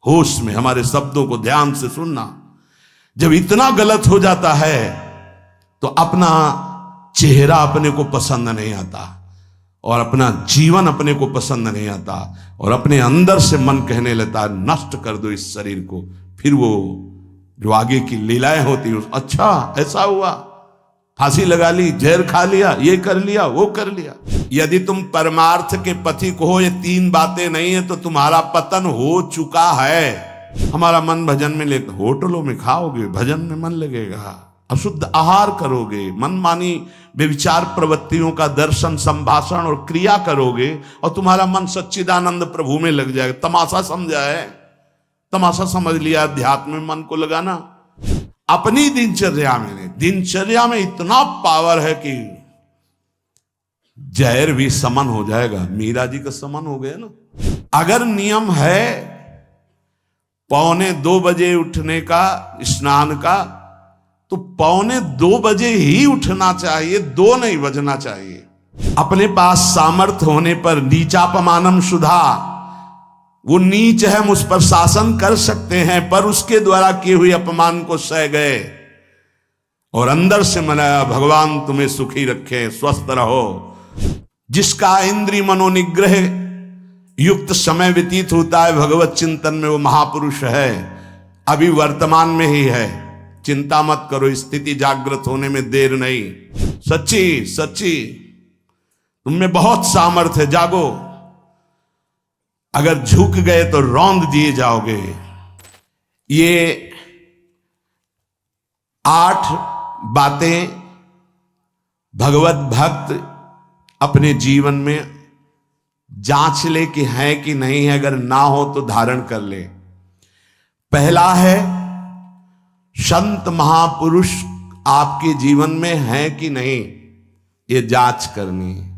होश में हमारे शब्दों को ध्यान से सुनना। जब इतना गलत हो जाता है तो अपना चेहरा अपने को पसंद नहीं आता और अपना जीवन अपने को पसंद नहीं आता और अपने अंदर से मन कहने लगता है नष्ट कर दो इस शरीर को। फिर वो जो आगे की लीलाएं होती है, अच्छा ऐसा हुआ, फांसी लगा ली, जहर खा लिया, ये कर लिया, वो कर लिया। यदि तुम परमार्थ के पथिक हो, ये तीन बातें नहीं है तो तुम्हारा पतन हो चुका है। हमारा मन भजन में लेकर, होटलों में खाओगे, भजन में मन लगेगा, अशुद्ध आहार करोगे, मनमानी व्यभिचार प्रवृत्तियों का दर्शन, संभाषण और क्रिया करोगे और तुम्हारा मन सच्चिदानंद प्रभु में लग जाएगा। तमाशा समझा है, तमाशा समझ लिया अध्यात्म में मन को लगाना। अपनी दिनचर्या में इतना पावर है कि जहर भी समन हो जाएगा। मीरा जी का समन हो गया ना। अगर नियम है 1:45 बजे उठने का, स्नान का, तो 1:45 बजे ही उठना चाहिए, 2 नहीं बजना चाहिए। अपने पास सामर्थ्य होने पर नीचापमानम सुधा, वो नीच है, हम उस पर शासन कर सकते हैं, पर उसके द्वारा किए हुए अपमान को सह गए और अंदर से मनाया भगवान तुम्हें सुखी रखे, स्वस्थ रहो। जिसका इंद्रिय मनोनिग्रह युक्त समय व्यतीत होता है भगवत चिंतन में, वो महापुरुष है। अभी वर्तमान में ही है, चिंता मत करो, स्थिति जागृत होने में देर नहीं। सच्ची सच्ची तुम में बहुत सामर्थ्य है, जागो। अगर झुक गए तो रौंद दिए जाओगे। ये 8 बातें भगवत भक्त अपने जीवन में जांच ले कि है कि नहीं है, अगर ना हो तो धारण कर ले। पहला है, संत महापुरुष आपके जीवन में है कि नहीं, ये जांच करनी है।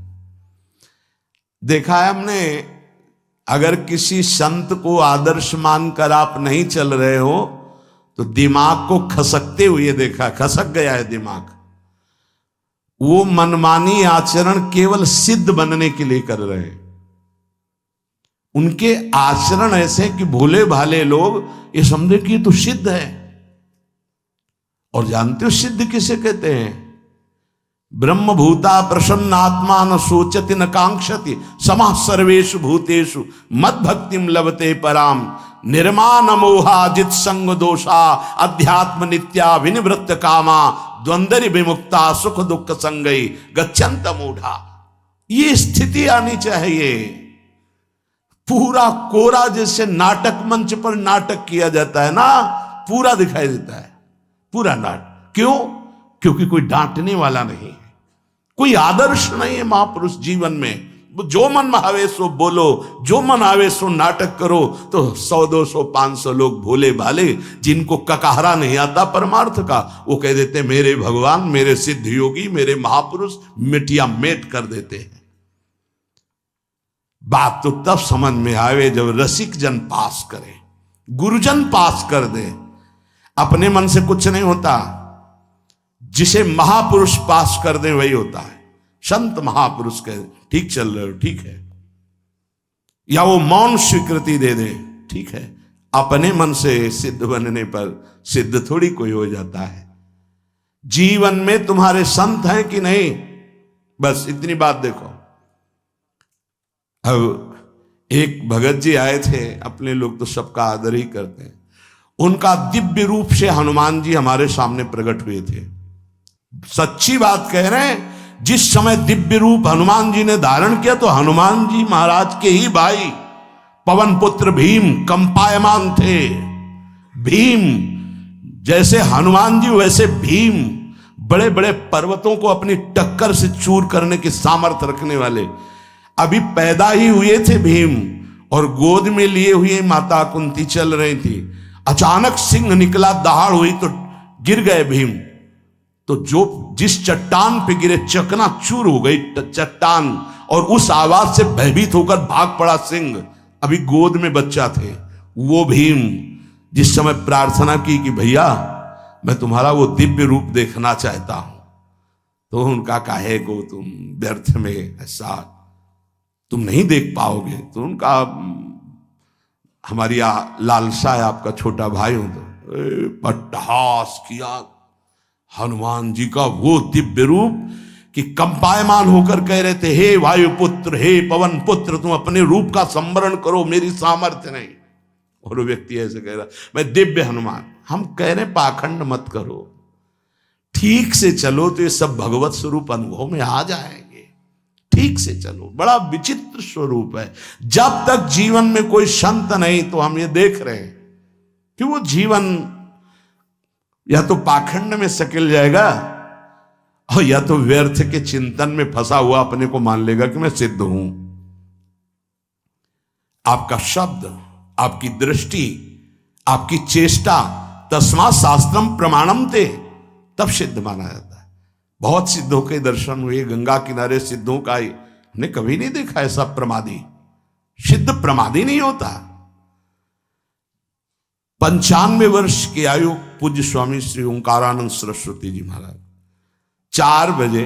देखा है हमने, अगर किसी संत को आदर्श मानकर आप नहीं चल रहे हो तो दिमाग को खसकते हुए देखा, खसक गया है दिमाग। वो मनमानी आचरण केवल सिद्ध बनने के लिए कर रहे हैं। उनके आचरण ऐसे कि भोले भाले लोग ये समझे कि ये तो सिद्ध है। और जानते हो सिद्ध किसे कहते हैं? ब्रह्म भूता प्रसन्नात्मा न सोचति न कांक्षति समः सर्वेषु भूतेषु मद भक्तिम लभते पराम निर्माण मोहाजित संग दोषा अध्यात्म नित्या विनिवृत्त कामा द्वंद्व विमुक्ता सुख दुख संगई गच्छन्त मूढ़ा। ये स्थिति आनी चाहिए। पूरा कोरा, जैसे नाटक मंच पर नाटक किया जाता है ना, पूरा दिखाई देता है, पूरा नाटक। क्यों? क्योंकि कोई डांटने वाला नहीं है, कोई आदर्श नहीं है महापुरुष जीवन में। जो मन में आवे सो बोलो, जो मन आवे सो नाटक करो, तो 100 200 500 लोग भोले भाले जिनको ककहरा नहीं आता परमार्थ का, वो कह देते मेरे भगवान, मेरे सिद्ध योगी, मेरे महापुरुष मिटिया मेट कर देते हैं। बात तो तब समझ में आवे जब रसिक जन पास करे, गुरुजन पास कर दे। अपने मन से कुछ नहीं होता, जिसे महापुरुष पास कर दे वही होता है। संत महापुरुष कहे ठीक चल रहे हो, ठीक है, या वो मौन स्वीकृति दे दे, ठीक है। अपने मन से सिद्ध बनने पर सिद्ध थोड़ी कोई हो जाता है। जीवन में तुम्हारे संत हैं कि नहीं, बस इतनी बात देखो। अब एक भगत जी आए थे, अपने लोग तो सबका आदर ही करते हैं। उनका दिव्य रूप से हनुमान जी हमारे सामने प्रकट हुए थे। सच्ची बात कह रहे हैं, जिस समय दिव्य रूप हनुमान जी ने धारण किया तो हनुमान जी महाराज के ही भाई पवन पुत्र भीम कंपायमान थे। भीम जैसे हनुमान जी वैसे भीम, बड़े बड़े पर्वतों को अपनी टक्कर से चूर करने की सामर्थ्य रखने वाले। अभी पैदा ही हुए थे भीम और गोद में लिए हुए माता कुंती चल रही थी। अचानक सिंह निकला, दहाड़ हुई तो गिर गए भीम। तो जिस चट्टान पे गिरे चकनाचूर हो गई चट्टान, और उस आवाज से भयभीत होकर भाग पड़ा सिंह। अभी गोद में बच्चा थे। वो भीम जिस समय प्रार्थना की कि भैया मैं तुम्हारा वो दिव्य रूप देखना चाहता हूं, तो उनका काहे को तुम व्यर्थ में ऐसा तुम नहीं देख पाओगे। तो उनका हमारी लालसा है आपका छोटा भाई हूं तो पट्टहास किया हनुमान जी का वो दिव्य रूप कि कंपायमान होकर कह रहे थे, हे वायुपुत्र, हे पवन पुत्र, तुम अपने रूप का संवरण करो, मेरी सामर्थ्य नहीं। और वो व्यक्ति ऐसे कह रहा, मैं दिव्य हनुमान। हम कह रहे पाखंड मत करो, ठीक से चलो तो ये सब भगवत स्वरूप अनुभव में आ जाएंगे। ठीक से चलो, बड़ा विचित्र स्वरूप है। जब तक जीवन में कोई संत नहीं तो हम ये देख रहे हैं कि वो जीवन या तो पाखंड में सकिल जाएगा और या तो व्यर्थ के चिंतन में फंसा हुआ अपने को मान लेगा कि मैं सिद्ध हूं। आपका शब्द, आपकी दृष्टि, आपकी चेष्टा, तस्मा शास्त्रम प्रमाणम ते, तब सिद्ध माना जाता है। बहुत सिद्धों के दर्शन हुए, गंगा किनारे सिद्धों का हमने कभी नहीं देखा ऐसा प्रमादी। सिद्ध प्रमादी नहीं होता। 95 वर्ष की आयु पूज्य स्वामी श्री ओंकारानंद सरस्वती जी महाराज 4 बजे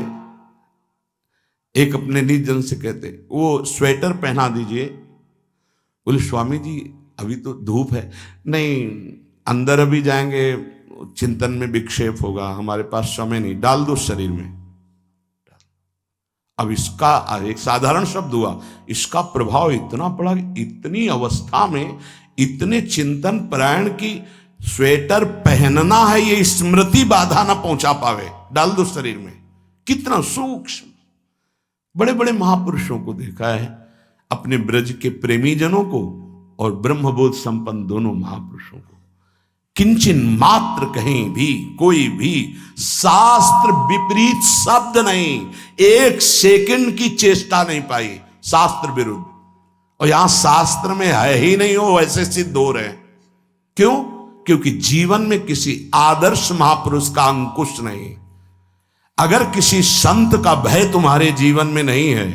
एक अपने निज जन से कहते, वो स्वेटर पहना दीजिए। बोले स्वामी जी अभी तो धूप है। नहीं, अंदर अभी जाएंगे, चिंतन में विक्षेप होगा, हमारे पास समय नहीं, डाल दो शरीर में। अब इसका एक साधारण शब्द हुआ, इसका प्रभाव इतना पड़ा, इतनी अवस्था में इतने चिंतन परायण की स्वेटर पहनना है, ये स्मृति बाधा ना पहुंचा पावे, डाल दो शरीर में। कितना सूक्ष्म। बड़े बड़े महापुरुषों को देखा है, अपने ब्रज के प्रेमी जनों को और ब्रह्मबोध संपन्न दोनों महापुरुषों को, किंचन मात्र कहीं भी कोई भी शास्त्र विपरीत शब्द नहीं, 1 सेकंड की चेष्टा नहीं पाई शास्त्र विरुद्ध। और यहां शास्त्र में है ही नहीं, हो वैसे सिद्ध हो रहे हैं। क्यों? क्योंकि जीवन में किसी आदर्श महापुरुष का अंकुश नहीं। अगर किसी संत का भय तुम्हारे जीवन में नहीं है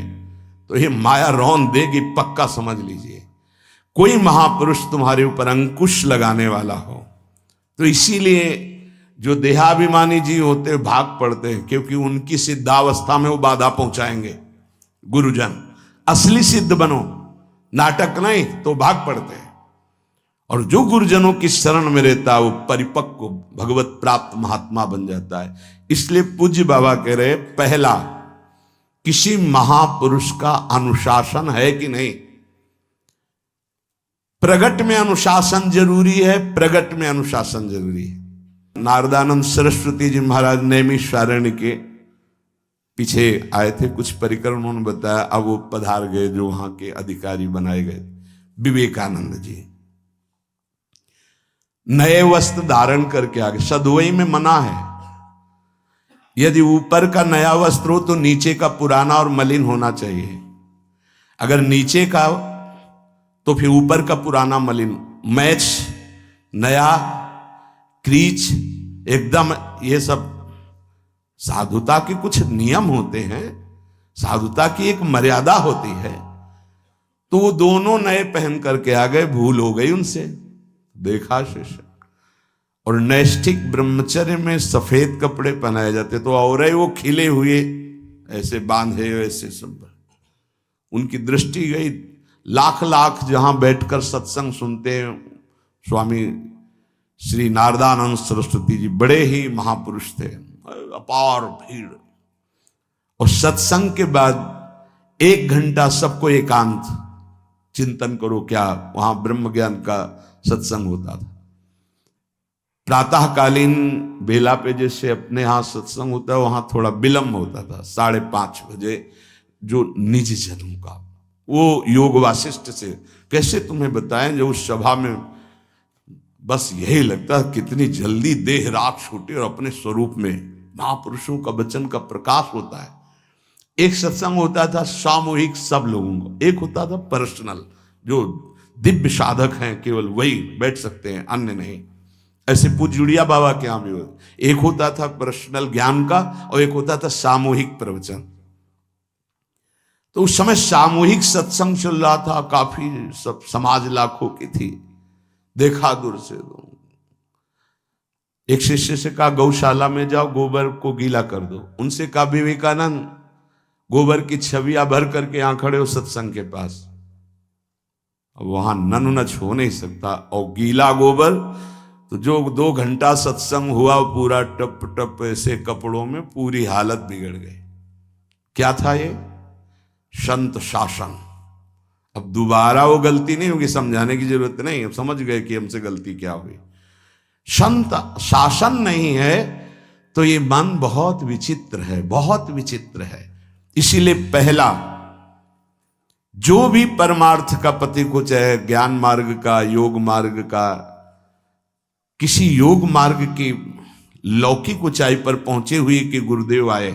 तो ये माया रौन देगी, पक्का समझ लीजिए। कोई महापुरुष तुम्हारे ऊपर अंकुश लगाने वाला हो तो इसीलिए जो देहाभिमानी जी होते भाग पड़ते हैं, क्योंकि उनकी सिद्धावस्था में वो बाधा पहुंचाएंगे। गुरुजन असली सिद्ध बनो, नाटक नहीं, तो भाग पड़ते हैं। और जो गुरुजनों की शरण में रहता है वो परिपक्व भगवत प्राप्त महात्मा बन जाता है। इसलिए पूज्य बाबा कह रहे, पहला, किसी महापुरुष का अनुशासन है कि नहीं। प्रगट में अनुशासन जरूरी है, प्रगट में अनुशासन जरूरी है। नारदानंद सरस्वती जी महाराज नैमिषारण्य के पीछे आए थे, कुछ परिक्रम उन्होंने बताया। अब वो पधार गए जो वहां के अधिकारी बनाए गए, विवेकानंद जी। नए वस्त्र धारण करके आगे, सदवई में मना है। यदि ऊपर का नया वस्त्र हो तो नीचे का पुराना और मलिन होना चाहिए। अगर नीचे का तो फिर ऊपर का पुराना मलिन। मैच, नया, क्रीच, एकदम, ये सब साधुता के कुछ नियम होते हैं, साधुता की एक मर्यादा होती है। तो वो दोनों नए पहन करके आ गए, भूल हो गई उनसे, देखा शिष्य। और नैष्ठिक ब्रह्मचर्य में सफेद कपड़े पहनाए जाते, तो और वो खिले हुए ऐसे बांधे, वैसे सब। उनकी दृष्टि गई। लाख लाख जहां बैठकर सत्संग सुनते हैं स्वामी श्री नारदानंद सरस्वती जी, बड़े ही महापुरुष थे, अपार भीड़। और सत्संग के बाद 1 घंटा सबको एकांत चिंतन करो। क्या वहां ब्रह्म ज्ञान का सत्संग होता था। प्रातःकालीन बेला पे जैसे अपने यहां सत्संग होता है, वहां थोड़ा विलंब होता था, 5:30 बजे। जो निज जनों का वो योग वासिष्ठ से कैसे तुम्हें बताएं, जो उस सभा में बस यही लगता है कितनी जल्दी देह राख छूटे और अपने स्वरूप में महापुरुषों का वचन का प्रकाश होता है। एक सत्संग होता था सामूहिक सब लोगों को, एक होता था पर्सनल, जो दिव्य साधक हैं केवल वही बैठ सकते हैं, अन्य नहीं। ऐसे पूज्य बाबा के यहाँ भी एक होता था पर्सनल ज्ञान का और एक होता था सामूहिक प्रवचन। तो उस समय सामूहिक सत्संग चल रहा था, काफी सब समाज लाखों की थी। देखा दूर से, एक शिष्य से कहा गौशाला में जाओ, गोबर को गीला कर दो। उनसे कहा विवेकानंद गोबर की छवियां भर करके यहां खड़े हो सत्संग के पास। अब वहां नच हो नहीं सकता, और गीला गोबर तो जो 2 घंटा सत्संग हुआ पूरा टप टप ऐसे कपड़ों में, पूरी हालत बिगड़ गई। क्या था ये? संत शासन। अब दोबारा वो गलती नहीं होगी, समझाने की जरूरत नहीं, अब समझ गए कि हमसे गलती क्या हुई। संत शासन नहीं है तो ये मन बहुत विचित्र है, बहुत विचित्र है। इसीलिए पहला, जो भी परमार्थ का पति को, चाहे ज्ञान मार्ग का, योग मार्ग का, किसी योग मार्ग की लौकिक ऊंचाई पर पहुंचे हुए कि गुरुदेव आए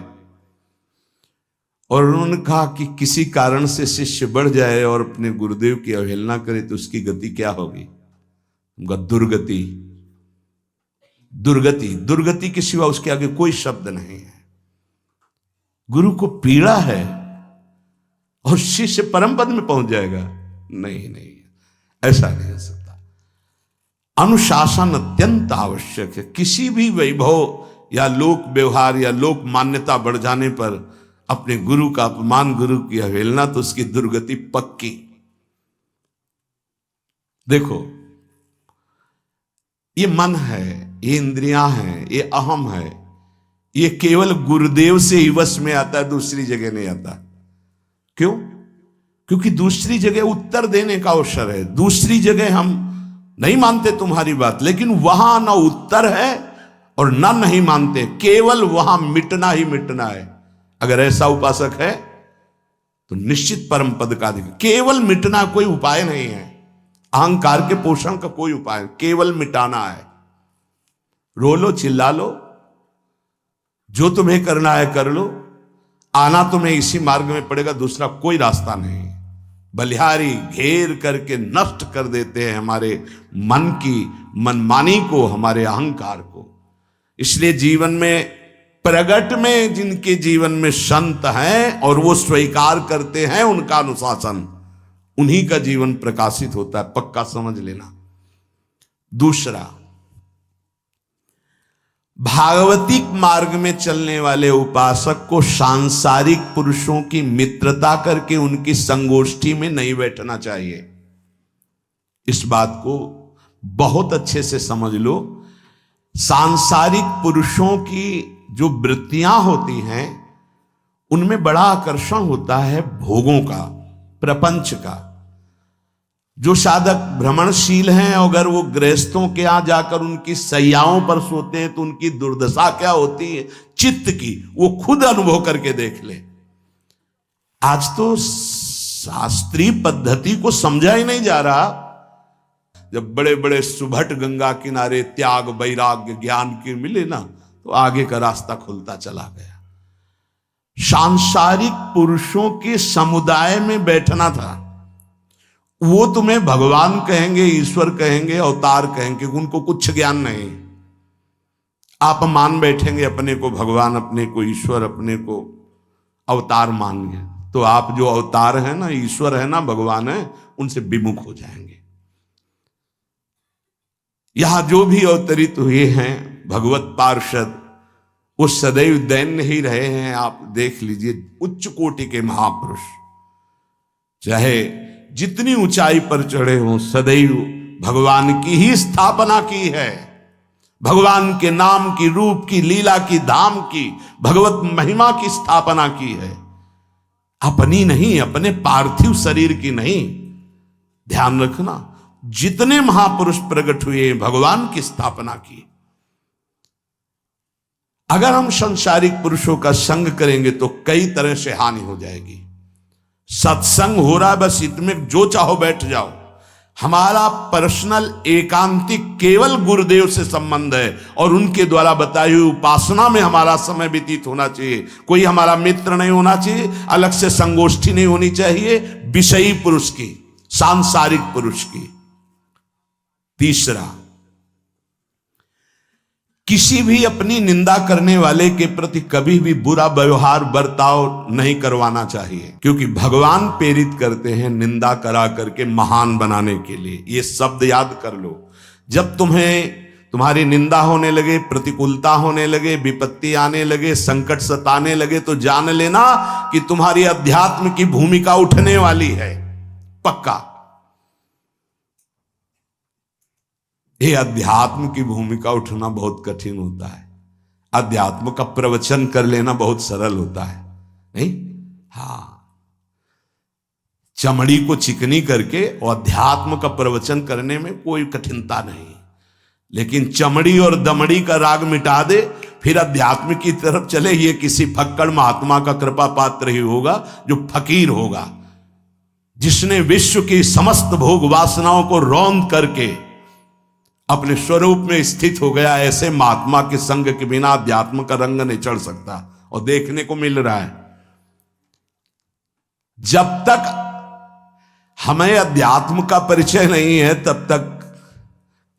और उन्होंने कहा कि किसी कारण से शिष्य बढ़ जाए और अपने गुरुदेव की अवहेलना करे तो उसकी गति क्या होगी? उनका दुर्गति। दुर्गति, दुर्गति के सिवा उसके आगे कोई शब्द नहीं है। गुरु को पीड़ा है और शिष्य परम पद में पहुंच जाएगा? नहीं नहीं, ऐसा नहीं हो सकता। अनुशासन अत्यंत आवश्यक है। किसी भी वैभव या लोक व्यवहार या लोक मान्यता बढ़ जाने पर अपने गुरु का अपमान, गुरु की अवहेलना, तो उसकी दुर्गति पक्की। देखो, ये मन है, ये इंद्रियां हैं, ये अहम है, ये केवल गुरुदेव से ही वश में आता है, दूसरी जगह नहीं आता। क्यों? क्योंकि दूसरी जगह उत्तर देने का अवसर है। दूसरी जगह हम नहीं मानते तुम्हारी बात, लेकिन वहां ना उत्तर है और ना नहीं मानते, केवल वहां मिटना ही मिटना है। अगर ऐसा उपासक है तो निश्चित परम पद का अधिकार। केवल मिटना कोई उपाय नहीं है, अहंकार के पोषण का कोई उपाय, केवल मिटाना है। रो लो, चिल्ला लो, जो तुम्हें करना है कर लो, आना तुम्हें इसी मार्ग में पड़ेगा, दूसरा कोई रास्ता नहीं। बलिहारी घेर करके नष्ट कर देते हैं हमारे मन की मनमानी को, हमारे अहंकार को। इसलिए जीवन में प्रगट में जिनके जीवन में संत हैं और वो स्वीकार करते हैं उनका अनुशासन, उन्हीं का जीवन प्रकाशित होता है, पक्का समझ लेना। दूसरा, भागवतिक मार्ग में चलने वाले उपासक को सांसारिक पुरुषों की मित्रता करके उनकी संगोष्ठी में नहीं बैठना चाहिए। इस बात को बहुत अच्छे से समझ लो। सांसारिक पुरुषों की जो वृत्तियां होती हैं उनमें बड़ा आकर्षण होता है भोगों का, प्रपंच का। जो साधक भ्रमणशील हैं, अगर वो गृहस्थों के यहां जाकर उनकी सैयाओं पर सोते हैं तो उनकी दुर्दशा क्या होती है चित्त की, वो खुद अनुभव करके देख ले। आज तो शास्त्रीय पद्धति को समझा ही नहीं जा रहा। जब बड़े बड़े सुभट गंगा किनारे त्याग, वैराग्य, ज्ञान के मिले ना, तो आगे का रास्ता खुलता चला गया। सांसारिक पुरुषों के समुदाय में बैठना था। वो तुम्हें भगवान कहेंगे, ईश्वर कहेंगे, अवतार कहेंगे, उनको कुछ ज्ञान नहीं। आप मान बैठेंगे अपने को भगवान, अपने को ईश्वर, अपने को अवतार मानेंगे, तो आप जो अवतार है ना, ईश्वर है ना, भगवान है, उनसे विमुख हो जाएंगे। यहां जो भी अवतरित हुए हैं भगवत पार्षद, वो सदैव दैन्य ही रहे हैं। आप देख लीजिए, उच्च कोटि के महापुरुष चाहे जितनी ऊंचाई पर चढ़े हों, सदैव भगवान की ही स्थापना की है। भगवान के नाम की, रूप की, लीला की, धाम की, भगवत महिमा की स्थापना की है, अपनी नहीं, अपने पार्थिव शरीर की नहीं। ध्यान रखना, जितने महापुरुष प्रकट हुए भगवान की स्थापना की। अगर हम संसारिक पुरुषों का संग करेंगे तो कई तरह से हानि हो जाएगी। सत्संग हो रहा है, बस इतने जो चाहो बैठ जाओ। हमारा पर्सनल एकांतिक केवल गुरुदेव से संबंध है और उनके द्वारा बताई हुई उपासना में हमारा समय व्यतीत होना चाहिए। कोई हमारा मित्र नहीं होना चाहिए, अलग से संगोष्ठी नहीं होनी चाहिए विषयी पुरुष की, सांसारिक पुरुष की। तीसरा, किसी भी अपनी निंदा करने वाले के प्रति कभी भी बुरा व्यवहार बर्ताव नहीं करवाना चाहिए, क्योंकि भगवान प्रेरित करते हैं निंदा करा करके महान बनाने के लिए। ये शब्द याद कर लो। जब तुम्हारी निंदा होने लगे, प्रतिकूलता होने लगे, विपत्ति आने लगे, संकट सताने लगे, तो जान लेना कि तुम्हारी अध्यात्म की भूमिका उठने वाली है, पक्का। ये अध्यात्म की भूमिका उठना बहुत कठिन होता है। अध्यात्म का प्रवचन कर लेना बहुत सरल होता है, नहीं? हाँ, चमड़ी को चिकनी करके और अध्यात्म का प्रवचन करने में कोई कठिनता नहीं, लेकिन चमड़ी और दमड़ी का राग मिटा दे फिर अध्यात्म की तरफ चले, ये किसी फक्कड़ महात्मा का कृपा पात्र ही होगा जो फकीर होगा, जिसने विश्व की समस्त भोग वासनाओं को रौंद करके अपने स्वरूप में स्थित हो गया। ऐसे महात्मा के संग के बिना अध्यात्म का रंग नहीं चढ़ सकता, और देखने को मिल रहा है। जब तक हमें अध्यात्म का परिचय नहीं है तब तक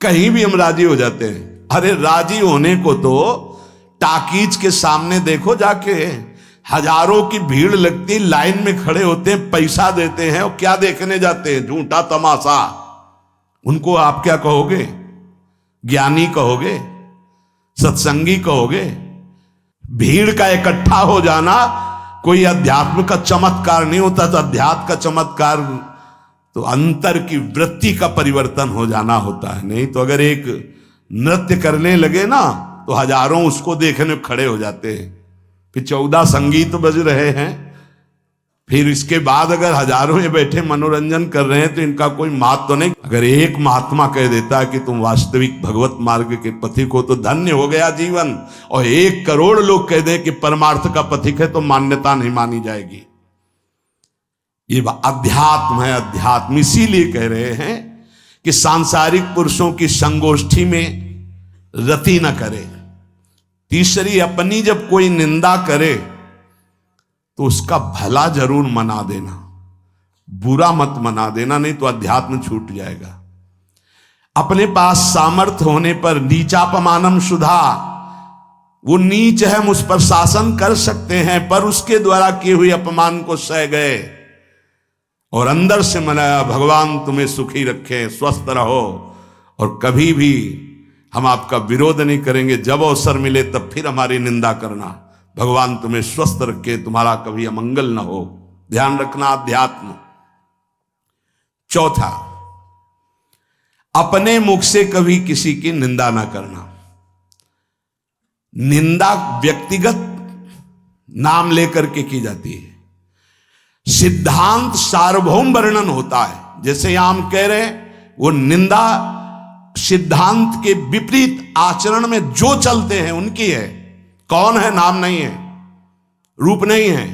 कहीं भी हम राजी हो जाते हैं। अरे राजी होने को तो टाकीज के सामने देखो जाके, हजारों की भीड़ लगती, लाइन में खड़े होते हैं, पैसा देते हैं, और क्या देखने जाते हैं? झूठा तमाशा। उनको आप क्या कहोगे? ज्ञानी कहोगे? सत्संगी कहोगे? भीड़ का इकट्ठा हो जाना कोई अध्यात्म का चमत्कार नहीं होता। तो अध्यात्म का चमत्कार तो अंतर की वृत्ति का परिवर्तन हो जाना होता है। नहीं तो अगर एक नृत्य करने लगे ना तो हजारों उसको देखने खड़े हो जाते हैं। फिर 14 संगीत बज रहे हैं, फिर इसके बाद अगर हजारों ये बैठे मनोरंजन कर रहे हैं तो इनका कोई महत्व तो नहीं। अगर एक महात्मा कह देता है कि तुम वास्तविक भगवत मार्ग के पथिक हो तो धन्य हो गया जीवन, और 1 करोड़ लोग कह दें कि परमार्थ का पथिक है तो मान्यता नहीं मानी जाएगी। ये अध्यात्म है, अध्यात्म। इसीलिए कह रहे हैं कि सांसारिक पुरुषों की संगोष्ठी में रति न करे। तीसरी, अपनी जब कोई निंदा करे तो उसका भला जरूर मना देना, बुरा मत मना देना, नहीं तो अध्यात्म छूट जाएगा। अपने पास सामर्थ्य होने पर नीचापमानम सुधा, वो नीच है, हम उस पर शासन कर सकते हैं, पर उसके द्वारा किए हुए अपमान को सह गए और अंदर से मनाया, भगवान तुम्हें सुखी रखे, स्वस्थ रहो, और कभी भी हम आपका विरोध नहीं करेंगे। जब अवसर मिले तब फिर हमारी निंदा करना। भगवान तुम्हें स्वस्थ रखे, तुम्हारा कभी अमंगल न हो। ध्यान रखना, अध्यात्म। चौथा, अपने मुख से कभी किसी की निंदा ना करना। निंदा व्यक्तिगत नाम लेकर के की जाती है, सिद्धांत सार्वभौम वर्णन होता है। जैसे यहां हम कह रहे हैं, वो निंदा सिद्धांत के विपरीत आचरण में जो चलते हैं उनकी है। कौन है? नाम नहीं है, रूप नहीं है।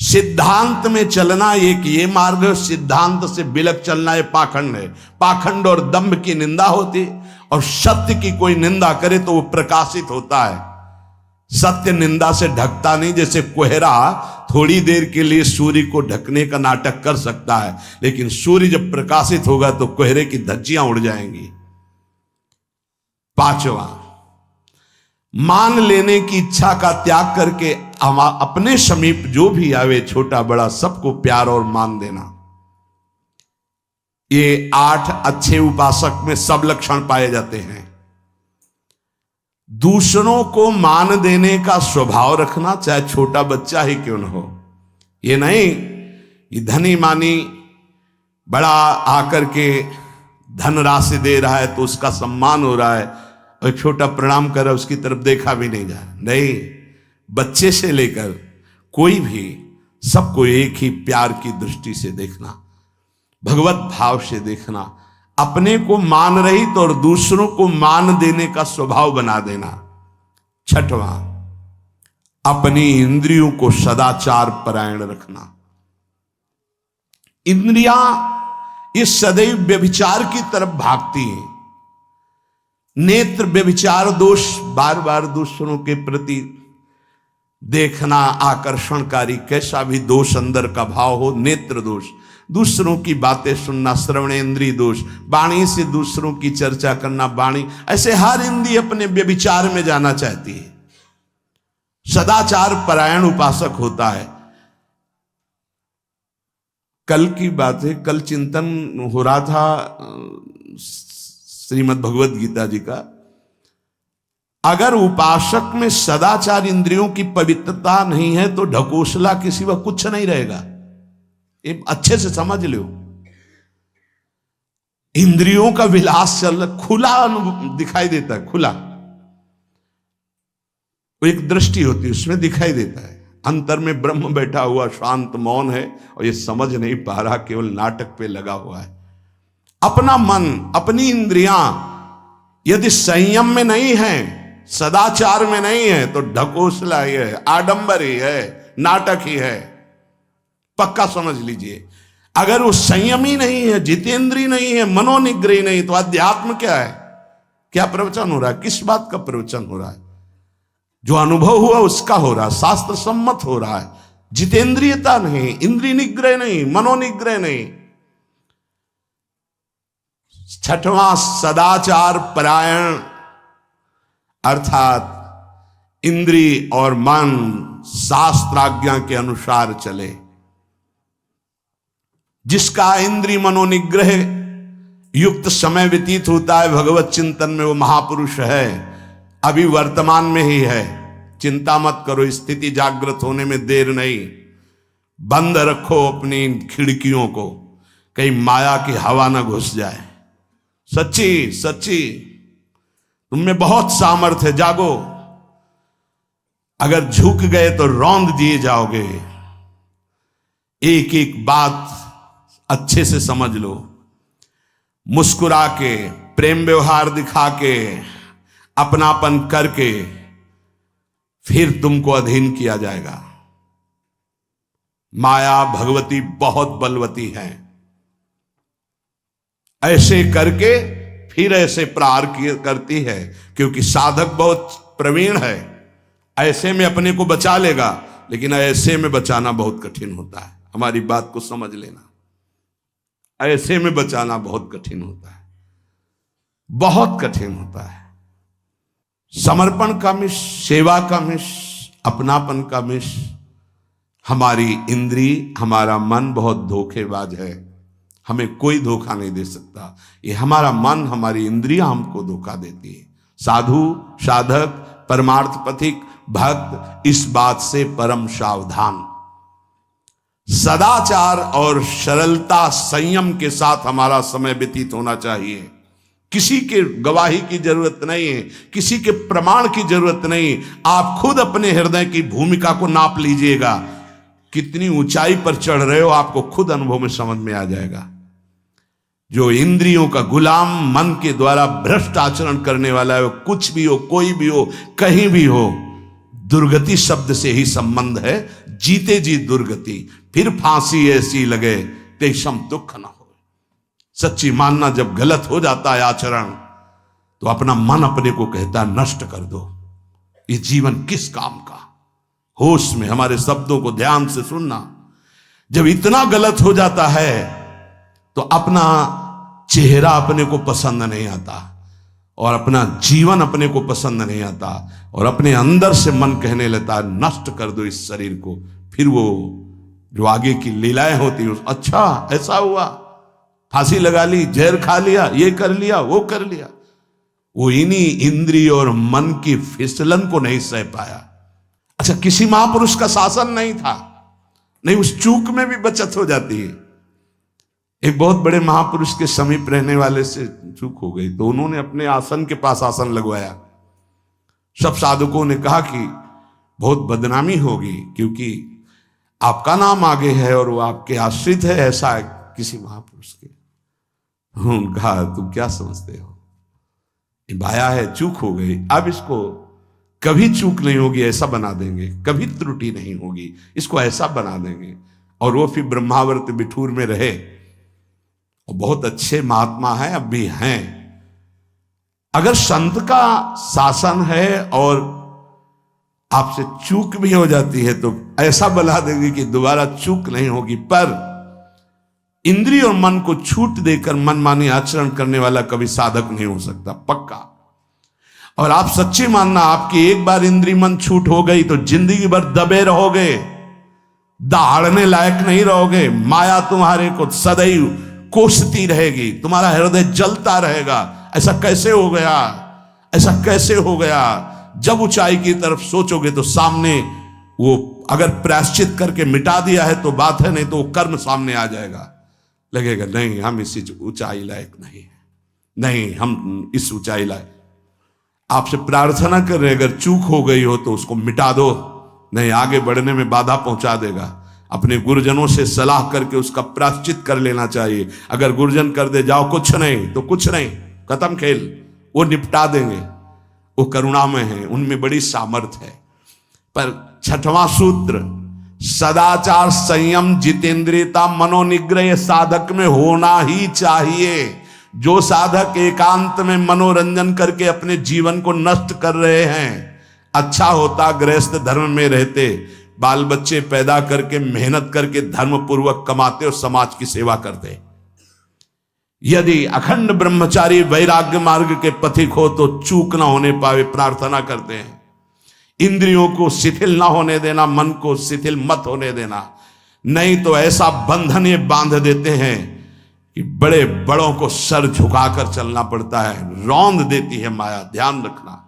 सिद्धांत में चलना एक ये मार्ग, सिद्धांत से बिलक चलना ये पाखंड है। पाखंड और दंभ की निंदा होती, और सत्य की कोई निंदा करे तो वो प्रकाशित होता है। सत्य निंदा से ढकता नहीं। जैसे कोहरा थोड़ी देर के लिए सूर्य को ढकने का नाटक कर सकता है, लेकिन सूर्य जब प्रकाशित होगा तो कोहरे की धज्जियां उड़ जाएंगी। 5वां, मान लेने की इच्छा का त्याग करके अपने समीप जो भी आवे, छोटा बड़ा सबको प्यार और मान देना। ये 8 अच्छे उपासक में सब लक्षण पाए जाते हैं। दूसरों को मान देने का स्वभाव रखना, चाहे छोटा बच्चा ही क्यों न हो। ये नहीं कि धनी मानी बड़ा आकर के धन राशि दे रहा है तो उसका सम्मान हो रहा है, और छोटा प्रणाम कर रहा है उसकी तरफ देखा भी नहीं जा रहा। नहीं, बच्चे से लेकर कोई भी सबको एक ही प्यार की दृष्टि से देखना, भगवत भाव से देखना। अपने को मान रहित और दूसरों को मान देने का स्वभाव बना देना। 6वां, अपनी इंद्रियों को सदाचार परायण रखना। इंद्रियां ये सदैव व्यभिचार की तरफ भागती हैं। नेत्र व्यभिचार दोष, बार बार दूसरों के प्रति देखना आकर्षणकारी, कैसा भी दोष अंदर का भाव हो, नेत्र दोष। दूसरों की बातें सुनना, श्रवणेन्द्रिय दोष। वाणी से दूसरों की चर्चा करना, वाणी। ऐसे हर इंद्रिय अपने व्यभिचार में जाना चाहती है। सदाचार परायण उपासक होता है। कल की बात है, कल चिंतन हो रहा था श्रीमद् भगवद गीता जी का। अगर उपासक में सदाचार इंद्रियों की पवित्रता नहीं है तो ढकोसला के सिवा कुछ नहीं रहेगा। ये अच्छे से समझ लो। इंद्रियों का विलास चल रहा, खुला दिखाई देता है, खुला। वो एक दृष्टि होती है, उसमें दिखाई देता है। अंतर में ब्रह्म बैठा हुआ शांत मौन है और ये समझ नहीं पा रहा, केवल नाटक पे लगा हुआ है। अपना मन, अपनी इंद्रियां यदि संयम में नहीं है, सदाचार में नहीं है, तो ढकोसला ही है, आडंबर ही है, नाटक ही है। पक्का समझ लीजिए। अगर वो संयमी नहीं है, जितेंद्रीय नहीं है, मनोनिग्रही नहीं, तो अध्यात्म क्या है? क्या प्रवचन हो रहा है? किस बात का प्रवचन हो रहा है? जो अनुभव हुआ उसका हो रहा है, शास्त्र सम्मत हो रहा है। जितेंद्रियता नहीं, इंद्रिय निग्रह नहीं, मनोनिग्रह नहीं। छठवां, सदाचार परायण, अर्थात इंद्रिय और मन शास्त्राज्ञा के अनुसार चले। जिसका इंद्रिय मनोनिग्रह युक्त समय व्यतीत होता है भगवत चिंतन में, वो महापुरुष है। अभी वर्तमान में ही है, चिंता मत करो, स्थिति जागृत होने में देर नहीं। बंद रखो अपनी खिड़कियों को, कहीं माया की हवा ना घुस जाए। सच्ची सच्ची तुम में बहुत सामर्थ्य है, जागो। अगर झुक गए तो रौंद दिए जाओगे। एक एक बात अच्छे से समझ लो। मुस्कुरा के, प्रेम व्यवहार दिखा के, अपनापन करके फिर तुमको अधीन किया जाएगा। माया भगवती बहुत बलवती है। ऐसे करके फिर ऐसे प्रहार करती है, क्योंकि साधक बहुत प्रवीण है। ऐसे में अपने को बचा लेगा, लेकिन ऐसे में बचाना बहुत कठिन होता है। हमारी बात को समझ लेना, ऐसे में बचाना बहुत कठिन होता है, बहुत कठिन होता है। समर्पण का मिश, सेवा का मिश, अपनापन का मिश। हमारी इंद्री, हमारा मन बहुत धोखेबाज है, हमें कोई धोखा नहीं दे सकता। ये हमारा मन, हमारी इंद्रियां हमको धोखा देती है। साधु, साधक, परमार्थ पथिक, भक्त इस बात से परम सावधान। सदाचार और सरलता, संयम के साथ हमारा समय व्यतीत होना चाहिए। किसी के गवाही की जरूरत नहीं है, किसी के प्रमाण की जरूरत नहीं। आप खुद अपने हृदय की भूमिका को नाप लीजिएगा। कितनी ऊंचाई पर चढ़ रहे हो, आपको खुद अनुभव में समझ में आ जाएगा। जो इंद्रियों का गुलाम, मन के द्वारा भ्रष्ट आचरण करने वाला है, वो कुछ भी हो, कोई भी हो, कहीं भी हो, दुर्गति शब्द से ही संबंध है। जीते जी दुर्गति, फिर फांसी ऐसी लगे तेषम दुख न हो। सच्ची मानना, जब गलत हो जाता है आचरण, तो अपना मन अपने को कहता है नष्ट कर दो, ये जीवन किस काम का। होश में हमारे शब्दों को ध्यान से सुनना। जब इतना गलत हो जाता है तो अपना चेहरा अपने को पसंद नहीं आता, और अपना जीवन अपने को पसंद नहीं आता, और अपने अंदर से मन कहने लगता है नष्ट कर दो इस शरीर को। फिर वो जो आगे की लीलाएं होती हैं, अच्छा ऐसा हुआ, फांसी लगा ली, जहर खा लिया, ये कर लिया, वो कर लिया। वो इन्हीं इंद्रिय और मन की फिसलन को नहीं सह पाया। अच्छा, किसी महापुरुष का शासन नहीं था, नहीं, उस चूक में भी बचत हो जाती है। एक बहुत बड़े महापुरुष के समीप रहने वाले से चूक हो गई, तो उन्होंने अपने आसन के पास आसन लगवाया। सब साधुकों ने कहा कि बहुत बदनामी होगी, क्योंकि आपका नाम आगे है और वो आपके आश्रित है, ऐसा है किसी महापुरुष के। उन्होंने कहा तुम क्या समझते हो, ये बाया है, चूक हो गई, अब इसको कभी चूक नहीं होगी ऐसा बना देंगे, कभी त्रुटि नहीं होगी, इसको ऐसा बना देंगे। और वो फिर ब्रह्मावर्त बिठूर में रहे, और बहुत अच्छे महात्मा हैं, अब भी हैं। अगर संत का शासन है और आपसे चूक भी हो जाती है, तो ऐसा बना देंगे कि दोबारा चूक नहीं होगी। पर इंद्रिय और मन को छूट देकर मनमानी आचरण करने वाला कभी साधक नहीं हो सकता, पक्का। और आप सच्ची मानना, आपकी एक बार इंद्रिय मन छूट हो गई तो जिंदगी भर दबे रहोगे, दहाड़ने लायक नहीं रहोगे। माया तुम्हारे को सदैव कोसती रहेगी, तुम्हारा हृदय जलता रहेगा। ऐसा कैसे हो गया, ऐसा कैसे हो गया। जब ऊंचाई की तरफ सोचोगे तो सामने वो, अगर प्रायश्चित करके मिटा दिया है तो बात है, नहीं तो वो कर्म सामने आ जाएगा। लगेगा नहीं हम इस ऊंचाई लायक नहीं है, नहीं हम इस ऊंचाई लायक। आपसे प्रार्थना कर रहे, अगर चूक हो गई हो तो उसको मिटा दो, नहीं आगे बढ़ने में बाधा पहुंचा देगा। अपने गुरुजनों से सलाह करके उसका प्रायश्चित कर लेना चाहिए। अगर गुरुजन कर दे जाओ कुछ नहीं तो कुछ नहीं, खत्म खेल, वो निपटा देंगे, वो करुणामय है, उनमें बड़ी सामर्थ्य है। पर छठवां सूत्र, सदाचार संयम जितेंद्रियता मनोनिग्रह साधक में होना ही चाहिए। जो साधक एकांत में मनोरंजन करके अपने जीवन को नष्ट कर रहे हैं, अच्छा होता गृहस्थ धर्म में रहते, बाल बच्चे पैदा करके मेहनत करके धर्म पूर्वक कमाते और समाज की सेवा करते। यदि अखंड ब्रह्मचारी वैराग्य मार्ग के पथिक हो तो चूक ना होने पावे प्रार्थना करते हैं। इंद्रियों को शिथिल ना होने देना, मन को शिथिल मत होने देना, नहीं तो ऐसा बंधन ये बांध देते हैं कि बड़े बड़ों को सर झुकाकर चलना पड़ता है, रौंद देती है माया। ध्यान रखना,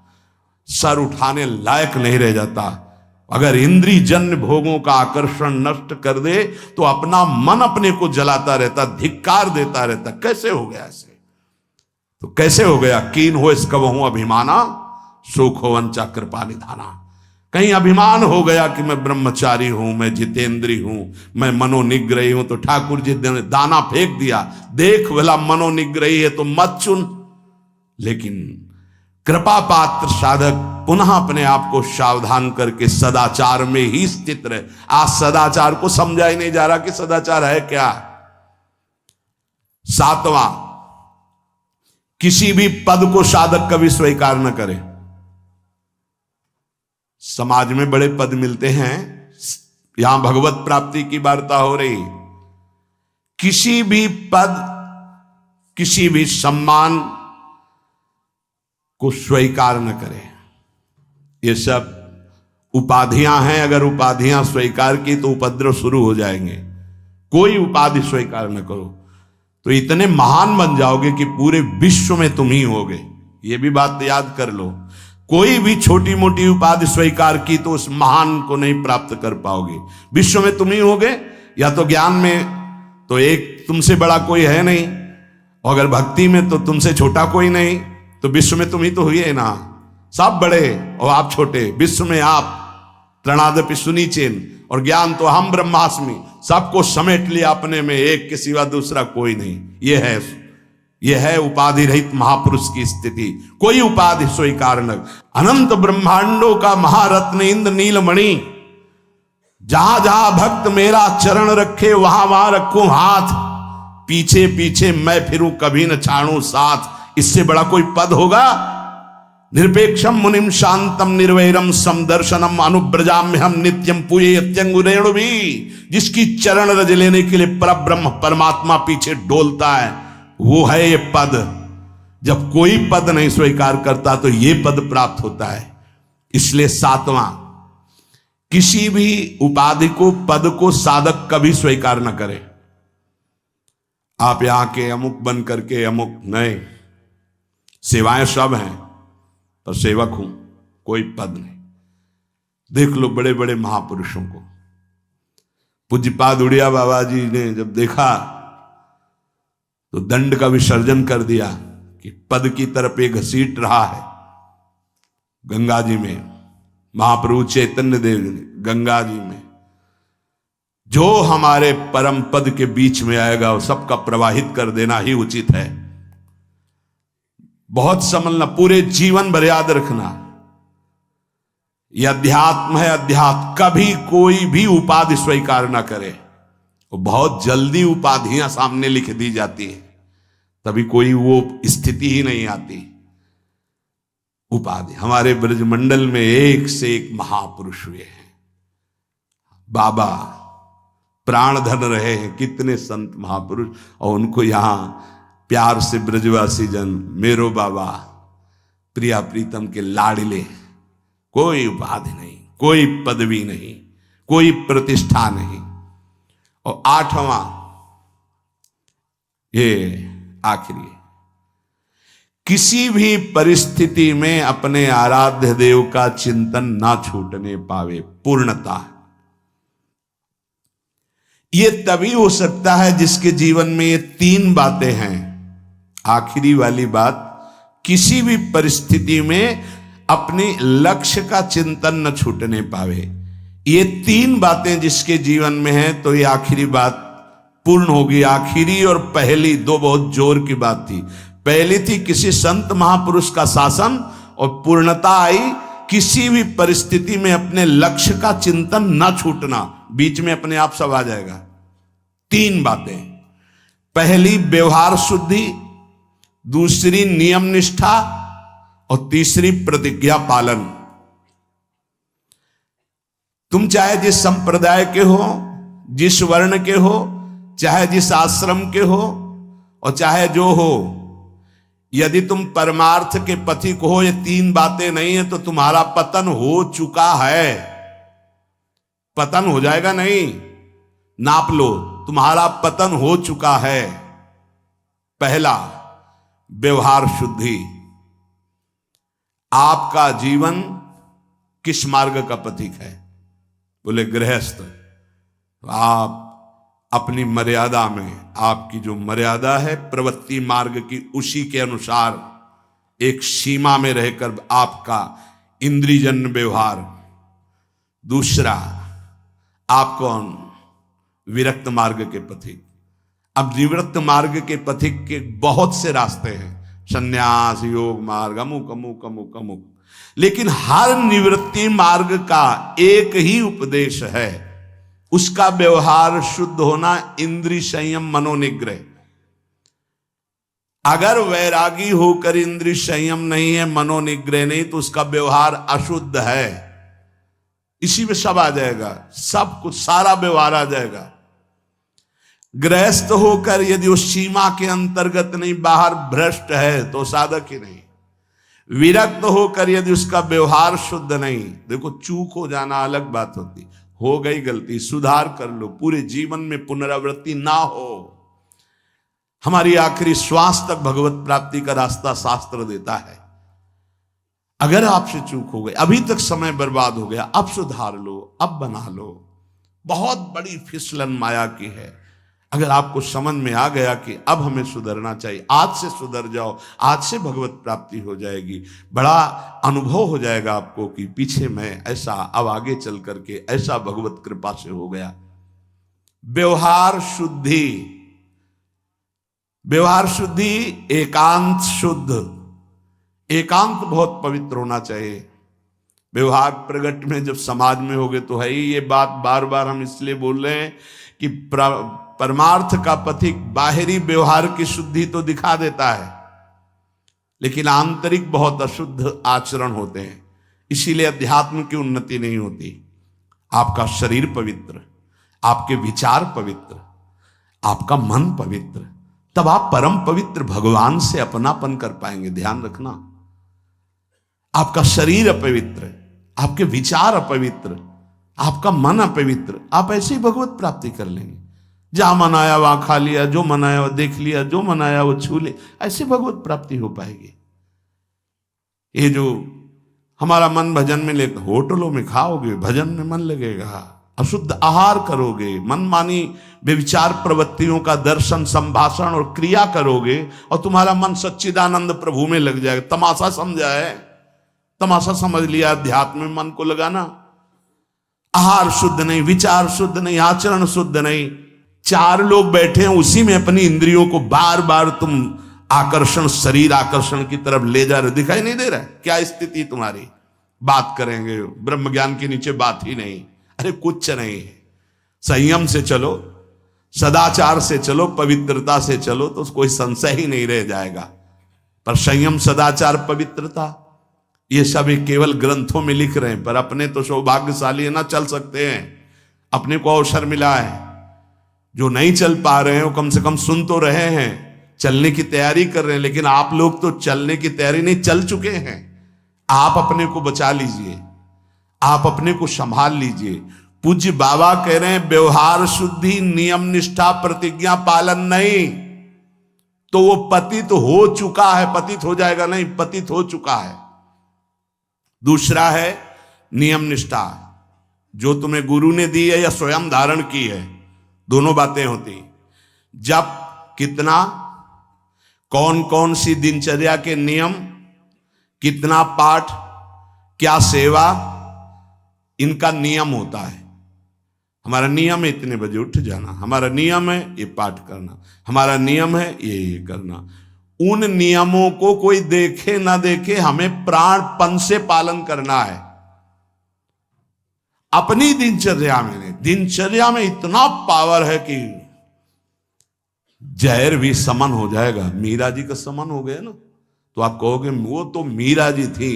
सर उठाने लायक नहीं रह जाता। अगर इंद्रिय जन्य भोगों का आकर्षण नष्ट कर दे तो अपना मन अपने को जलाता रहता, धिक्कार देता रहता। कैसे हो गया ऐसे? तो कैसे हो गया? कीन हो इस कबहू अभिमाना, सुख हो वंचा कृपा निधाना। कहीं अभिमान हो गया कि मैं ब्रह्मचारी हूं, मैं जितेंद्री हूं, मैं मनोनिग्रही हूं, तो ठाकुर जी ने दाना फेंक दिया, देख भला मनोनिग्रही है तो मत चुन। लेकिन कृपा पात्र साधक पुनः अपने आप को सावधान करके सदाचार में ही स्थित रहे। आज सदाचार को समझा ही नहीं जा रहा कि सदाचार है क्या। सातवां, किसी भी पद को साधक कभी स्वीकार न करे। समाज में बड़े पद मिलते हैं, यहां भगवत प्राप्ति की वार्ता हो रही। किसी भी पद, किसी भी सम्मान को स्वीकार न करें। ये सब उपाधियां हैं, अगर उपाधियां स्वीकार की तो उपद्रव शुरू हो जाएंगे। कोई उपाधि स्वीकार न करो तो इतने महान बन जाओगे कि पूरे विश्व में तुम ही होगे। ये भी बात याद कर लो। कोई भी छोटी मोटी उपाधि स्वीकार की तो उस महान को नहीं प्राप्त कर पाओगे। विश्व में तुम ही होगे, या तो ज्ञान में तो एक तुमसे बड़ा कोई है नहीं, और अगर भक्ति में तो तुमसे छोटा कोई नहीं, तो विश्व में तुम ही तो हुए ना। सब बड़े और आप छोटे, विश्व में आप त्रणादपि सुनीचेन, और ज्ञान तो हम ब्रह्मास्मि, सबको समेट लिया अपने में, एक के सिवा दूसरा कोई नहीं। यह है उपाधि रहित महापुरुष की स्थिति। कोई उपाधि स्वीकार न। अनंत ब्रह्मांडों का महारत्न इंद्र नीलमणि, जहां जहां भक्त मेरा चरण रखे वहां वहां रखूं हाथ, पीछे पीछे मैं फिरूं कभी न छाड़ूं साथ। इससे बड़ा कोई पद होगा? निरपेक्षम मुनिम शांतम निर्वैरम समदर्शनम अनुब्रजाम्य हम नित्यम पूये यत्यंगुरेणु भी। जिसकी चरण रज लेने के लिए परब्रह्म परमात्मा पीछे डोलता है, वो है ये पद। जब कोई पद नहीं स्वीकार करता तो ये पद प्राप्त होता है। इसलिए सातवां, किसी भी उपाधि को, पद को साधक कभी स्वीकार न करे। आप यहां के अमुक बन करके अमुक नहीं, सेवाएं सब हैं पर सेवक हूं, कोई पद नहीं। देख लो बड़े बड़े महापुरुषों को। पूज्यपाद उड़िया बाबा जी ने जब देखा तो दंड का विसर्जन कर दिया कि पद की तरफ एक घसीट रहा है। गंगा जी में महाप्रभु चैतन्य देव ने गंगा जी में जो हमारे परम पद के बीच में आएगा वो सबका प्रवाहित कर देना ही उचित है। बहुत समझना, पूरे जीवन भर याद रखना, यह अध्यात्म है। अध्यात्म कभी कोई भी उपाधि स्वीकार ना करे। वो बहुत जल्दी उपाधियां सामने लिख दी जाती है, तभी कोई वो स्थिति ही नहीं आती। उपाधि, हमारे ब्रजमंडल में एक से एक महापुरुष हुए हैं। बाबा प्राण धन रहे हैं, कितने संत महापुरुष, और उनको यहां प्यार से ब्रजवासी जन मेरो बाबा प्रिया प्रीतम के लाडले। कोई उपाधि नहीं, कोई पदवी नहीं, कोई प्रतिष्ठा नहीं। और आठवां, ये आखिरी, किसी भी परिस्थिति में अपने आराध्य देव का चिंतन ना छूटने पावे। पूर्णता, ये तभी हो सकता है जिसके जीवन में ये तीन बातें हैं। आखिरी वाली बात, किसी भी परिस्थिति में अपने लक्ष्य का चिंतन न छूटने पावे। ये तीन बातें जिसके जीवन में है तो ये आखिरी बात पूर्ण होगी। आखिरी और पहली दो बहुत जोर की बात थी। पहली थी किसी संत महापुरुष का शासन, और पूर्णता आई किसी भी परिस्थिति में अपने लक्ष्य का चिंतन न छूटना। बीच में अपने आप सब आ जाएगा। तीन बातें, पहली व्यवहार शुद्धि, दूसरी नियम निष्ठा, और तीसरी प्रतिज्ञा पालन। तुम चाहे जिस संप्रदाय के हो, जिस वर्ण के हो, चाहे जिस आश्रम के हो, और चाहे जो हो, यदि तुम परमार्थ के पथिक हो, ये तीन बातें नहीं है तो तुम्हारा पतन हो चुका है। पतन हो जाएगा नहीं, नाप लो, तुम्हारा पतन हो चुका है। पहला, व्यवहार शुद्धि। आपका जीवन किस मार्ग का पथिक है? बोले गृहस्थ। आप अपनी मर्यादा में, आपकी जो मर्यादा है प्रवृत्ति मार्ग की, उसी के अनुसार एक सीमा में रहकर आपका इंद्रियजन्य व्यवहार। दूसरा, आप कौन? विरक्त मार्ग के पथिक। अब विरक्त मार्ग के पथिक के बहुत से रास्ते हैं, संन्यास, योग मार्ग, अमुक अमुक अमुक अमुक, लेकिन हर निवृत्ति मार्ग का एक ही उपदेश है, उसका व्यवहार शुद्ध होना, इंद्रिय संयम, मनोनिग्रह। अगर वैरागी होकर इंद्रिय संयम नहीं है, मनोनिग्रह नहीं, तो उसका व्यवहार अशुद्ध है। इसी में सब आ जाएगा, सब कुछ, सारा व्यवहार आ जाएगा। गृहस्थ होकर यदि उस सीमा के अंतर्गत नहीं, बाहर भ्रष्ट है, तो साधक ही नहीं। विरक्त होकर यदि उसका व्यवहार शुद्ध नहीं, देखो चूक हो जाना अलग बात होती, हो गई गलती, सुधार कर लो, पूरे जीवन में पुनरावृत्ति ना हो। हमारी आखिरी श्वास तक भगवत प्राप्ति का रास्ता शास्त्र देता है। अगर आपसे चूक हो गई, अभी तक समय बर्बाद हो गया, अब सुधार लो, अब बना लो। बहुत बड़ी फिसलन माया की है। अगर आपको समझ में आ गया कि अब हमें सुधरना चाहिए, आज से सुधर जाओ, आज से भगवत प्राप्ति हो जाएगी। बड़ा अनुभव हो जाएगा आपको कि पीछे मैं ऐसा, अब आगे चल करके ऐसा भगवत कृपा से हो गया। व्यवहार शुद्धि। व्यवहार शुद्धि, एकांत शुद्ध। एकांत बहुत पवित्र होना चाहिए। व्यवहार प्रगट में जब समाज में हो गए तो है ही। ये बात बार बार हम इसलिए बोल रहे हैं कि परमार्थ का पथिक बाहरी व्यवहार की शुद्धि तो दिखा देता है, लेकिन आंतरिक बहुत अशुद्ध आचरण होते हैं। इसीलिए अध्यात्म की उन्नति नहीं होती। आपका शरीर पवित्र, आपके विचार पवित्र, आपका मन पवित्र, तब आप परम पवित्र भगवान से अपनापन कर पाएंगे। ध्यान रखना, आपका शरीर अपवित्र, आपके विचार अपवित्र, आपका मन अपवित्र, आप ऐसे ही भगवत प्राप्ति कर लेंगे। जहां मन आया वहां खा लिया, जो मन आया वो देख लिया, जो मन आया वो छू ले, ऐसे भगवत प्राप्ति हो पाएगी। ये जो हमारा मन भजन में लेकर, होटलों में खाओगे, भजन में मन लगेगा, अशुद्ध आहार करोगे, मनमानी व्यभिचार प्रवृत्तियों का दर्शन, संभाषण और क्रिया करोगे, और तुम्हारा मन सच्चिदानंद प्रभु में लग जाएगा। तमाशा समझा है, तमाशा समझ लिया अध्यात्म में मन को लगाना। आहार शुद्ध नहीं, विचार शुद्ध नहीं, आचरण शुद्ध नहीं, चार लोग बैठे हैं उसी में अपनी इंद्रियों को बार बार तुम आकर्षण, शरीर आकर्षण की तरफ ले जा रहे, दिखाई नहीं दे रहा है क्या स्थिति तुम्हारी? बात करेंगे, ब्रह्म ज्ञान के नीचे बात ही नहीं। अरे कुछ नहीं है। संयम से चलो, सदाचार से चलो, पवित्रता से चलो, तो कोई संशय ही नहीं रह जाएगा। पर संयम, सदाचार, पवित्रता, ये सब केवल ग्रंथों में लिख रहे हैं, पर अपने तो सौभाग्यशाली है ना, चल सकते हैं। अपने को अवसर मिला है। जो नहीं चल पा रहे हैं वो कम से कम सुन तो रहे हैं, चलने की तैयारी कर रहे हैं। लेकिन आप लोग तो चलने की तैयारी नहीं, चल चुके हैं। आप अपने को बचा लीजिए, आप अपने को संभाल लीजिए। पूज्य बाबा कह रहे हैं व्यवहार शुद्धि, नियम निष्ठा, प्रतिज्ञा पालन नहीं, तो वो पतित हो चुका है। पतित हो जाएगा नहीं, पतित हो चुका है। दूसरा है नियम निष्ठा, जो तुम्हें गुरु ने दी है या स्वयं धारण की है। दोनों बातें होती। जब कितना, कौन कौन सी दिनचर्या के नियम, कितना पाठ, क्या सेवा, इनका नियम होता है। हमारा नियम है इतने बजे उठ जाना, हमारा नियम है ये पाठ करना, हमारा नियम है ये करना। उन नियमों को कोई देखे ना देखे, हमें प्राणपण से पालन करना है। अपनी दिनचर्या में इतना पावर है कि जहर भी समन हो जाएगा। मीरा जी का समन हो गया ना, तो आप कहोगे वो तो मीरा जी थी,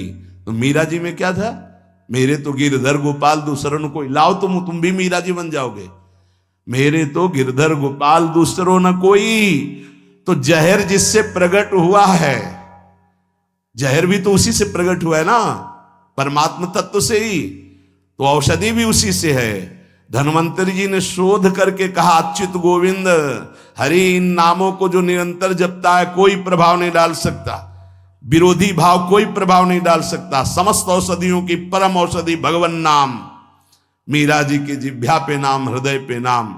तो मीरा जी में क्या था? मेरे तो गिरधर गोपाल दूसरों कोई, लाओ तुम भी मीरा जी बन जाओगे। मेरे तो गिरधर गोपाल दूसरों न कोई, तो जहर जिससे प्रकट हुआ है, जहर भी तो उसी से प्रकट हुआ है ना, परमात्मा तत्व से ही, तो औषधि भी उसी से है। धन्वंतरी जी ने शोध करके कहा, अच्युत गोविंद हरि इन नामों को जो निरंतर जपता है कोई प्रभाव नहीं डाल सकता, विरोधी भाव कोई प्रभाव नहीं डाल सकता। समस्त औषधियों की परम औषधि भगवन नाम। मीरा जी की जिह्वा पे नाम, हृदय पे नाम,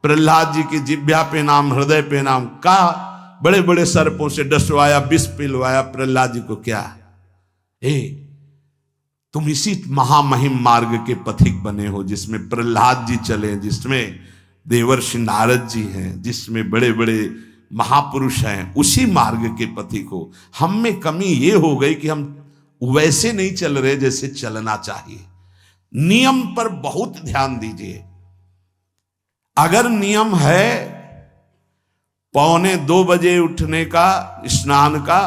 प्रहलाद जी की जिह्वा पे नाम, हृदय पे नाम। का बड़े बड़े सर्पों से डसवाया, विष पिलवाया प्रहलाद जी को। क्या तुम इसी महामहिम मार्ग के पथिक बने हो, जिसमें प्रहलाद जी चले, जिसमें देवर्षि नारद जी हैं, जिसमें बड़े बड़े महापुरुष हैं, उसी मार्ग के पथिक हो। हम में कमी ये हो गई कि हम वैसे नहीं चल रहे जैसे चलना चाहिए। नियम पर बहुत ध्यान दीजिए। अगर नियम है 1:45 बजे उठने का, स्नान का,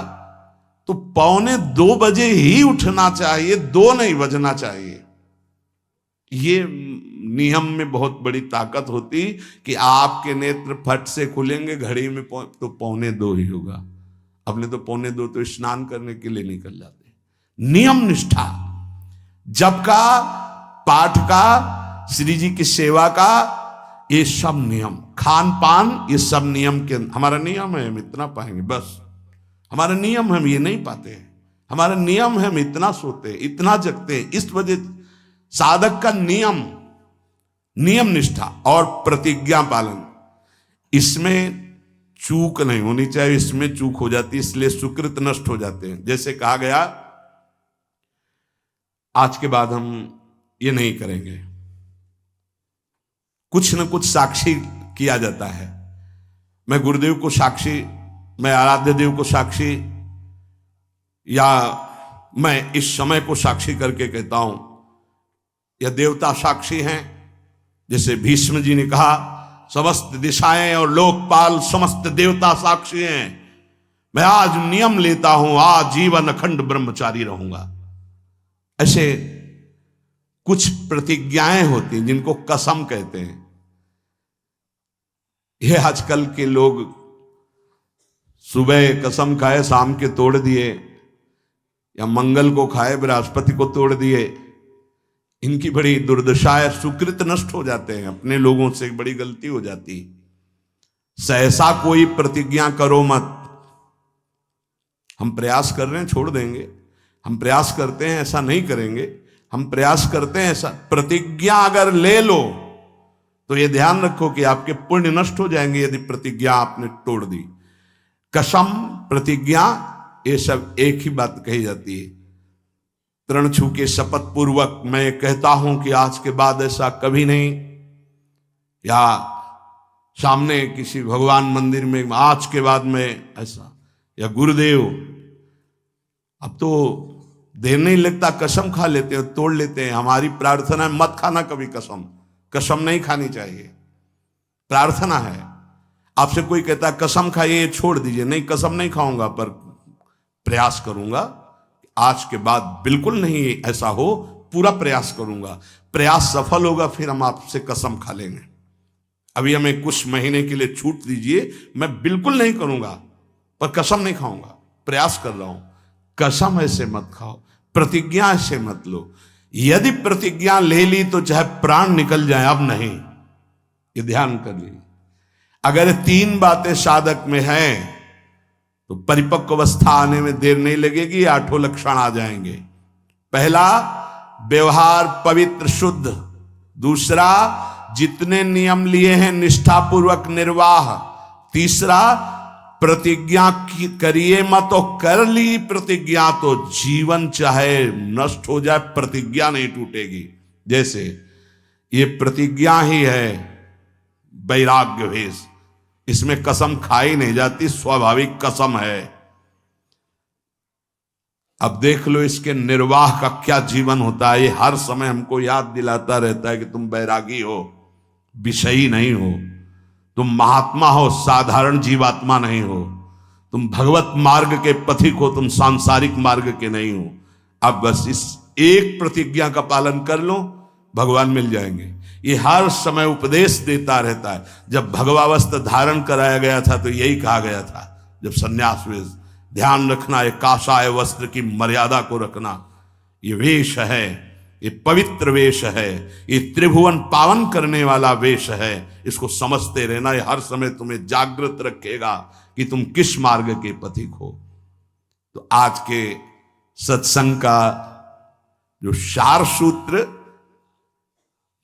तो 1:45 बजे ही उठना चाहिए, 2 नहीं बजना चाहिए। ये नियम में बहुत बड़ी ताकत होती कि आपके नेत्र फट से खुलेंगे, घड़ी में तो 1:45 ही होगा। अपने तो 1:45 तो स्नान करने के लिए निकल जाते। नियम निष्ठा, जप का, पाठ का, श्री जी की सेवा का, ये सब नियम, खान पान, ये सब नियम के। हमारा नियम है हम इतना पाएंगे बस, हमारा नियम हम ये नहीं पाते। हमारा नियम है हम इतना सोते, इतना जगते। इस वजह साधक का नियम, नियम निष्ठा और प्रतिज्ञा पालन, इसमें चूक नहीं होनी चाहिए। इसमें चूक हो जाती है, इसलिए सुकृत नष्ट हो जाते हैं। जैसे कहा गया, आज के बाद हम ये नहीं करेंगे, कुछ न कुछ साक्षी किया जाता है। मैं गुरुदेव को साक्षी, मैं आराध्य देव को साक्षी, या मैं इस समय को साक्षी करके कहता हूं, या देवता साक्षी हैं। जैसे भीष्म जी ने कहा, समस्त दिशाएं और लोकपाल समस्त देवता साक्षी हैं, मैं आज नियम लेता हूं, आज जीवन अखंड ब्रह्मचारी रहूंगा। ऐसे कुछ प्रतिज्ञाएं होती हैं जिनको कसम कहते हैं। ये आजकल के लोग सुबह कसम खाए, शाम के तोड़ दिए, या मंगल को खाए, बृहस्पति को तोड़ दिए। इनकी बड़ी दुर्दशा है, सुकृत नष्ट हो जाते हैं, अपने लोगों से बड़ी गलती हो जाती। सहसा कोई प्रतिज्ञा करो मत। हम प्रयास कर रहे हैं, छोड़ देंगे, हम प्रयास करते हैं ऐसा नहीं करेंगे, हम प्रयास करते हैं ऐसा। प्रतिज्ञा अगर ले लो तो ये ध्यान रखो कि आपके पुण्य नष्ट हो जाएंगे यदि प्रतिज्ञा आपने तोड़ दी। कसम, प्रतिज्ञा, ये सब एक ही बात कही जाती है। तृण छू के शपथ पूर्वक मैं कहता हूं कि आज के बाद ऐसा कभी नहीं, या सामने किसी भगवान मंदिर में आज के बाद में ऐसा, या गुरुदेव, अब तो देर नहीं लगता, कसम खा लेते हैं, तोड़ लेते हैं। हमारी प्रार्थना है मत खाना कभी कसम, कसम नहीं खानी चाहिए, प्रार्थना है। आपसे कोई कहता है कसम खाइए, छोड़ दीजिए, नहीं कसम नहीं खाऊंगा, पर प्रयास करूंगा आज के बाद बिल्कुल नहीं ऐसा हो, पूरा प्रयास करूंगा। प्रयास सफल होगा फिर हम आपसे कसम खा लेंगे। अभी हमें कुछ महीने के लिए छूट दीजिए, मैं बिल्कुल नहीं करूंगा, पर कसम नहीं खाऊंगा, प्रयास कर रहा हूं। कसम ऐसे मत खाओ, प्रतिज्ञा ऐसे मत लो। यदि प्रतिज्ञा ले ली तो चाहे प्राण निकल जाए, अब नहीं, ये ध्यान कर लीजिए। अगर 3 बातें साधक में हैं तो परिपक्व अवस्था आने में देर नहीं लगेगी, 8 लक्षण आ जाएंगे। पहला, व्यवहार पवित्र शुद्ध। दूसरा, जितने नियम लिए हैं निष्ठापूर्वक निर्वाह। तीसरा, प्रतिज्ञा करिए मत, और कर ली प्रतिज्ञा तो जीवन चाहे नष्ट हो जाए प्रतिज्ञा नहीं टूटेगी। जैसे ये प्रतिज्ञा ही है वैराग्य भेष, इसमें कसम खाई नहीं जाती, स्वाभाविक कसम है। अब देख लो इसके निर्वाह का क्या जीवन होता है। ये हर समय हमको याद दिलाता रहता है कि तुम बैरागी हो, विषयी नहीं हो, तुम महात्मा हो, साधारण जीवात्मा नहीं हो, तुम भगवत मार्ग के पथिक हो, तुम सांसारिक मार्ग के नहीं हो। अब बस इस एक प्रतिज्ञा का पालन कर लो, भगवान मिल जाएंगे। ये हर समय उपदेश देता रहता है। जब भगवावस्था धारण कराया गया था तो यही कहा गया था, जब संन्यास वेश, ध्यान रखना ये काषाय वस्त्र की मर्यादा को रखना। ये वेश है, ये पवित्र वेश है, ये त्रिभुवन पावन करने वाला वेश है। इसको समझते रहना, ये हर समय तुम्हें जागृत रखेगा कि तुम किस मार्ग के पथिक हो। तो आज के सत्संग का जो सार सूत्र,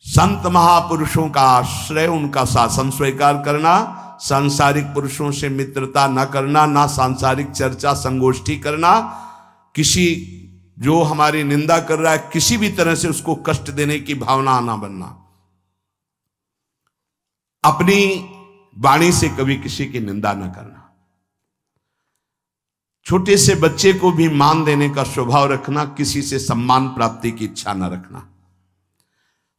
संत महापुरुषों का आश्रय, उनका शासन स्वीकार करना, सांसारिक पुरुषों से मित्रता न करना, ना सांसारिक चर्चा संगोष्ठी करना, किसी जो हमारी निंदा कर रहा है किसी भी तरह से उसको कष्ट देने की भावना ना बनना, अपनी वाणी से कभी किसी की निंदा न करना, छोटे से बच्चे को भी मान देने का स्वभाव रखना, किसी से सम्मान प्राप्ति की इच्छा न रखना,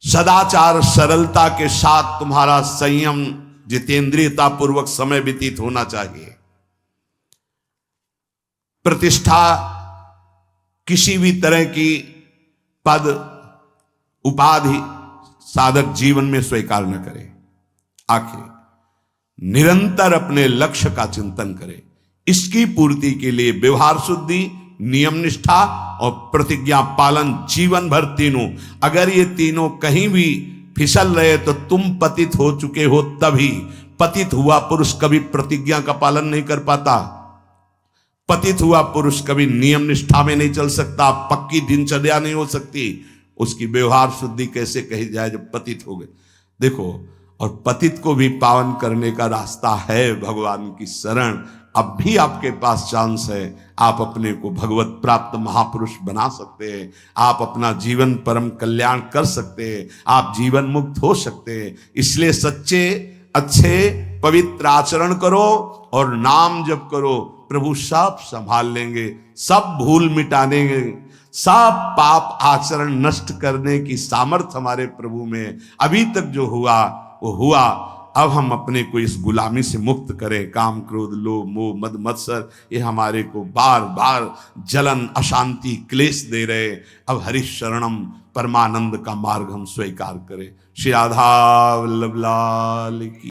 सदाचार सरलता के साथ तुम्हारा संयम जितेंद्रियता पूर्वक समय व्यतीत होना चाहिए। प्रतिष्ठा किसी भी तरह की पद उपाधि साधक जीवन में स्वीकार न करे। आखिर निरंतर अपने लक्ष्य का चिंतन करे। इसकी पूर्ति के लिए व्यवहार शुद्धि, नियम निष्ठा और प्रतिज्ञा पालन जीवन भर तीनों। अगर ये तीनों कहीं भी फिसल रहे तो तुम पतित हो चुके हो। तभी पतित हुआ पुरुष कभी प्रतिज्ञा का पालन नहीं कर पाता, पतित हुआ पुरुष कभी नियम निष्ठा में नहीं चल सकता, पक्की दिनचर्या नहीं हो सकती। उसकी व्यवहार शुद्धि कैसे कही जाए जब पतित हो गए। देखो, और पतित को भी पावन करने का रास्ता है भगवान की शरण। अब भी आपके पास चांस है, आप अपने को भगवत प्राप्त महापुरुष बना सकते हैं, आप अपना जीवन परम कल्याण कर सकते हैं, आप जीवन मुक्त हो सकते हैं। इसलिए सच्चे अच्छे पवित्र आचरण करो और नाम जप करो, प्रभु सब संभाल लेंगे, सब भूल मिटा देंगे, सब पाप आचरण नष्ट करने की सामर्थ्य हमारे प्रभु में। अभी तक जो हुआ वो हुआ, अब हम अपने को इस गुलामी से मुक्त करें। काम क्रोध लोभ मोह मद मत्सर ये हमारे को बार बार जलन अशांति क्लेश दे रहे। अब हरि शरणम परमानंद का मार्ग हम स्वीकार करें। श्री राधा वल्लभ लाल की।